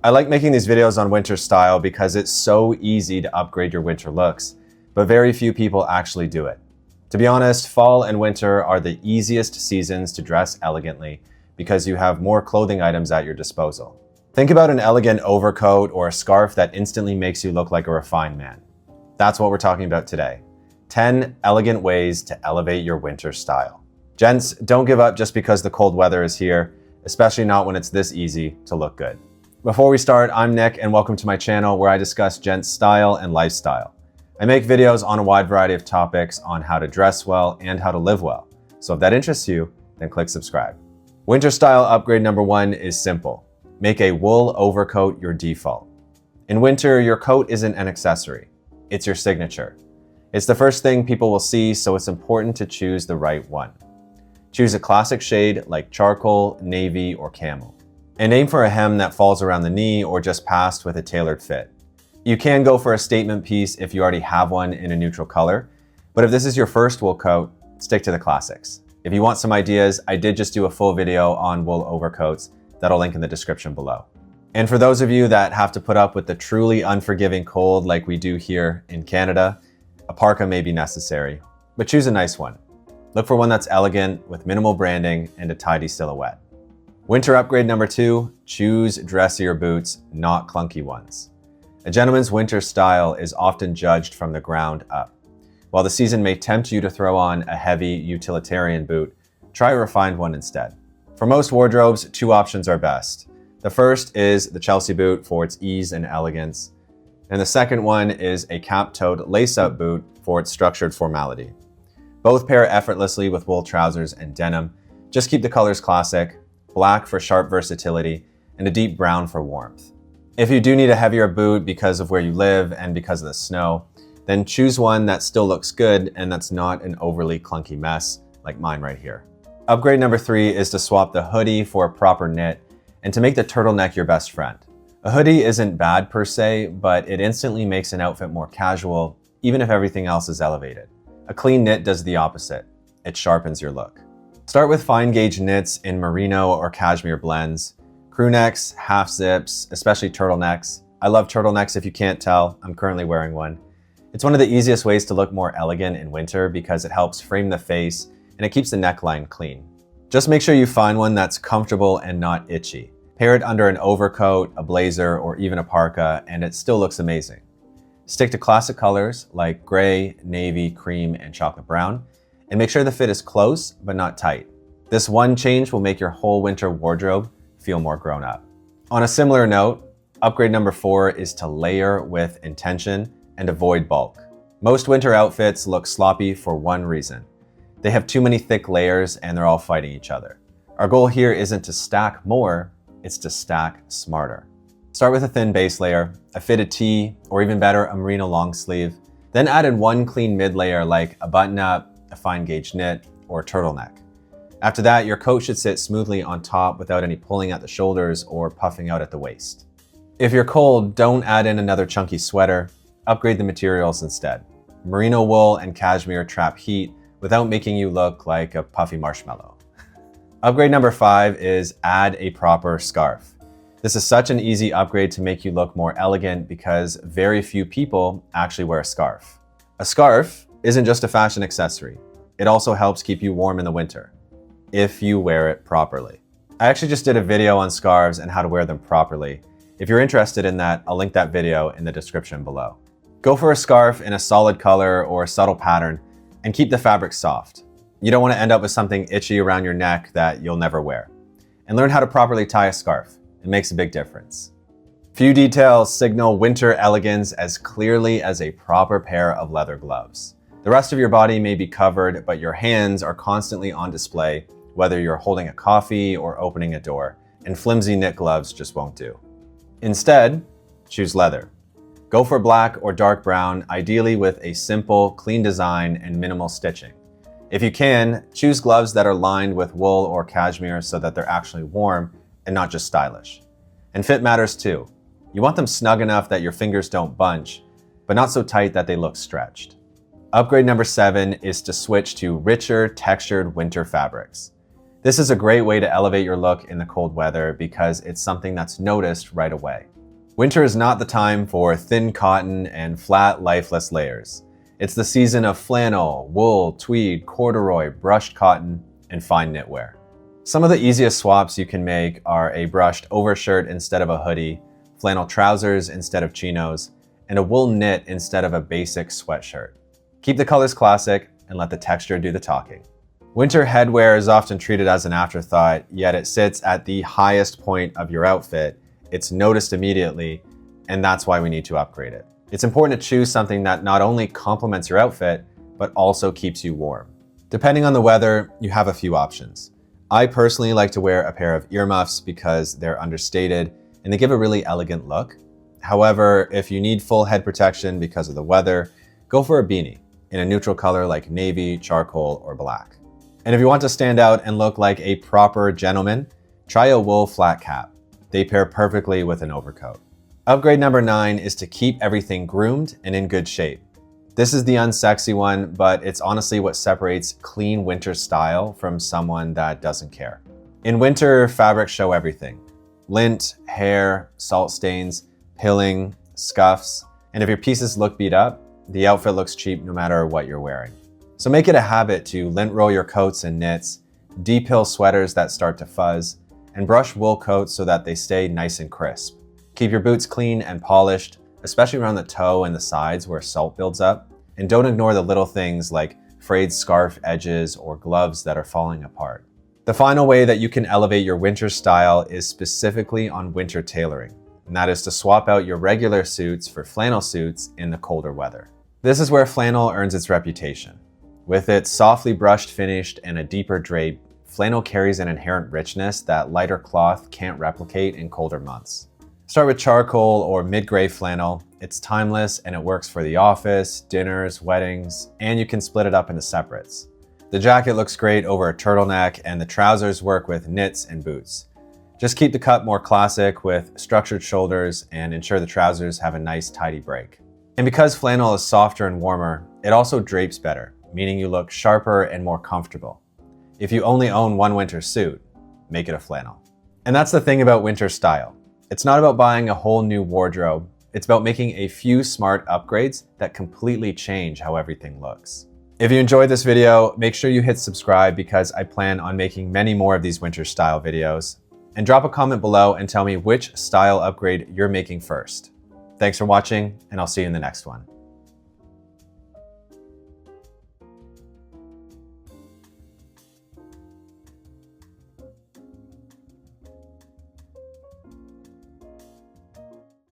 I like making these videos on winter style because it's so easy to upgrade your winter looks, but very few people actually do it. To be honest, fall and winter are the easiest seasons to dress elegantly because you have more clothing items at your disposal. Think about an elegant overcoat or a scarf that instantly makes you look like a refined man. That's what we're talking about today. 10 elegant ways to elevate your winter style. Gents, don't give up just because the cold weather is here, especially not when it's this easy to look good. Before we start, I'm Nick and welcome to my channel where I discuss gents style and lifestyle. I make videos on a wide variety of topics on how to dress well and how to live well. So if that interests you, then click subscribe. Winter style upgrade number 1 is simple. Make a wool overcoat your default. In winter, your coat isn't an accessory. It's your signature. It's the first thing people will see, so it's important to choose the right one. Choose a classic shade like charcoal, navy, or camel. And aim for a hem that falls around the knee or just past with a tailored fit. You can go for a statement piece if you already have one in a neutral color, but if this is your first wool coat, stick to the classics. If you want some ideas, I did just do a full video on wool overcoats that'll link in the description below. And for those of you that have to put up with the truly unforgiving cold like we do here in Canada, a parka may be necessary, but choose a nice one. Look for one that's elegant with minimal branding and a tidy silhouette. Winter upgrade number 2, choose dressier boots, not clunky ones. A gentleman's winter style is often judged from the ground up. While the season may tempt you to throw on a heavy utilitarian boot, try a refined one instead. For most wardrobes, 2 options are best. The first is the Chelsea boot for its ease and elegance, and the second one is a cap-toed lace-up boot for its structured formality. Both pair effortlessly with wool trousers and denim. Just keep the colors classic, black for sharp versatility, and a deep brown for warmth. If you do need a heavier boot because of where you live and because of the snow, then choose one that still looks good and that's not an overly clunky mess like mine right here. Upgrade number 3 is to swap the hoodie for a proper knit and to make the turtleneck your best friend. A hoodie isn't bad per se, but it instantly makes an outfit more casual, even if everything else is elevated. A clean knit does the opposite. It sharpens your look. Start with fine gauge knits in merino or cashmere blends, crew necks, half zips, especially turtlenecks. I love turtlenecks if you can't tell, I'm currently wearing one. It's one of the easiest ways to look more elegant in winter because it helps frame the face and it keeps the neckline clean. Just make sure you find one that's comfortable and not itchy. Pair it under an overcoat, a blazer, or even a parka, and it still looks amazing. Stick to classic colors like gray, navy, cream, and chocolate brown, and make sure the fit is close but not tight. This one change will make your whole winter wardrobe feel more grown up. On a similar note, upgrade number 4 is to layer with intention and avoid bulk. Most winter outfits look sloppy for one reason. They have too many thick layers and they're all fighting each other. Our goal here isn't to stack more, it's to stack smarter. Start with a thin base layer, a fitted tee, or even better, a merino long sleeve. Then add in one clean mid layer like a button-up, a fine gauge knit, or a turtleneck. After that, your coat should sit smoothly on top without any pulling at the shoulders or puffing out at the waist. If you're cold, don't add in another chunky sweater. Upgrade the materials instead. Merino wool and cashmere trap heat without making you look like a puffy marshmallow. Upgrade number 5 is add a proper scarf. This is such an easy upgrade to make you look more elegant because very few people actually wear a scarf. A scarf isn't just a fashion accessory. It also helps keep you warm in the winter, if you wear it properly. I actually just did a video on scarves and how to wear them properly. If you're interested in that, I'll link that video in the description below. Go for a scarf in a solid color or a subtle pattern and keep the fabric soft. You don't want to end up with something itchy around your neck that you'll never wear. And learn how to properly tie a scarf. It makes a big difference. Few details signal winter elegance as clearly as a proper pair of leather gloves. The rest of your body may be covered, but your hands are constantly on display, whether you're holding a coffee or opening a door, and flimsy knit gloves just won't do. Instead, choose leather. Go for black or dark brown, ideally with a simple, clean design and minimal stitching. If you can, choose gloves that are lined with wool or cashmere so that they're actually warm and not just stylish. And fit matters too. You want them snug enough that your fingers don't bunch, but not so tight that they look stretched. Upgrade number 7 is to switch to richer, textured winter fabrics. This is a great way to elevate your look in the cold weather because it's something that's noticed right away. Winter is not the time for thin cotton and flat, lifeless layers. It's the season of flannel, wool, tweed, corduroy, brushed cotton, and fine knitwear. Some of the easiest swaps you can make are a brushed overshirt instead of a hoodie, flannel trousers instead of chinos, and a wool knit instead of a basic sweatshirt. Keep the colors classic and let the texture do the talking. Winter headwear is often treated as an afterthought, yet it sits at the highest point of your outfit. It's noticed immediately, and that's why we need to upgrade it. It's important to choose something that not only complements your outfit, but also keeps you warm. Depending on the weather, you have a few options. I personally like to wear a pair of earmuffs because they're understated and they give a really elegant look. However, if you need full head protection because of the weather, go for a beanie in a neutral color like navy, charcoal, or black. And if you want to stand out and look like a proper gentleman, try a wool flat cap. They pair perfectly with an overcoat. Upgrade number 9 is to keep everything groomed and in good shape. This is the unsexy one, but it's honestly what separates clean winter style from someone that doesn't care. In winter, fabrics show everything. Lint, hair, salt stains, pilling, scuffs, and if your pieces look beat up, the outfit looks cheap no matter what you're wearing. So make it a habit to lint roll your coats and knits, depill sweaters that start to fuzz, and brush wool coats so that they stay nice and crisp. Keep your boots clean and polished, especially around the toe and the sides where salt builds up, and don't ignore the little things like frayed scarf edges or gloves that are falling apart. The final way that you can elevate your winter style is specifically on winter tailoring, and that is to swap out your regular suits for flannel suits in the colder weather. This is where flannel earns its reputation. With its softly brushed finish and a deeper drape, flannel carries an inherent richness that lighter cloth can't replicate in colder months. Start with charcoal or mid-gray flannel. It's timeless and it works for the office, dinners, weddings, and you can split it up into separates. The jacket looks great over a turtleneck and the trousers work with knits and boots. Just keep the cut more classic with structured shoulders and ensure the trousers have a nice tidy break. And because flannel is softer and warmer, it also drapes better, meaning you look sharper and more comfortable. If you only own one winter suit, make it a flannel. And that's the thing about winter style. It's not about buying a whole new wardrobe. It's about making a few smart upgrades that completely change how everything looks. If you enjoyed this video, make sure you hit subscribe because I plan on making many more of these winter style videos. And drop a comment below and tell me which style upgrade you're making first. Thanks for watching, and I'll see you in the next one.